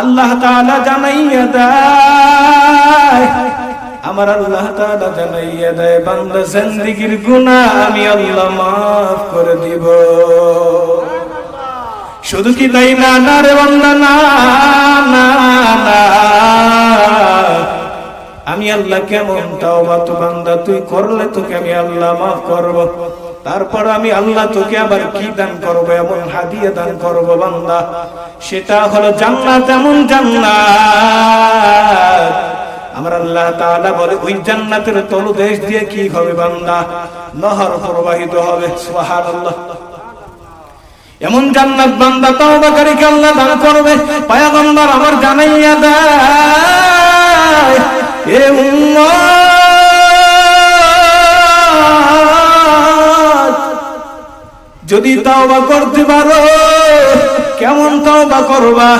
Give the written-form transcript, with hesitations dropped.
আল্লাহ তাআলা জানাইয়া দেয়, আমার আল্লাহ তাআলা জানাইয়া দেয়, বান্দা জিন্দেগীর গুনাহ আমি আল্লাহ মাফ করে দিব। শুধু কি তাই না? না রে বান্দা, না না না, আমি আল্লাহ কেমন তাওবা তো বান্দা তুই করলে তোকে আমি আল্লাহ মাফ করব। তারপর আমি আল্লাহ তোকে আবার কি দান করব? এমন হাদিয়া দান করব বান্দা, সেটা হলো জান্নাত। এমন জান্নাত আমার আল্লাহ তাআলা বলে ওই জান্নাতের তলদেশ দিয়ে কি হবে বান্দা? নহর প্রবাহিত হবে। সুবহানাল্লাহ। এমন জান্নাত বান্দা তওবাকারীকে আল্লাহ দান করবে। পয়গম্বর আমার জানাইয়া দেয়, এ উম্মত যদি তওবা করতে পারো, কেমন তওবা করবা?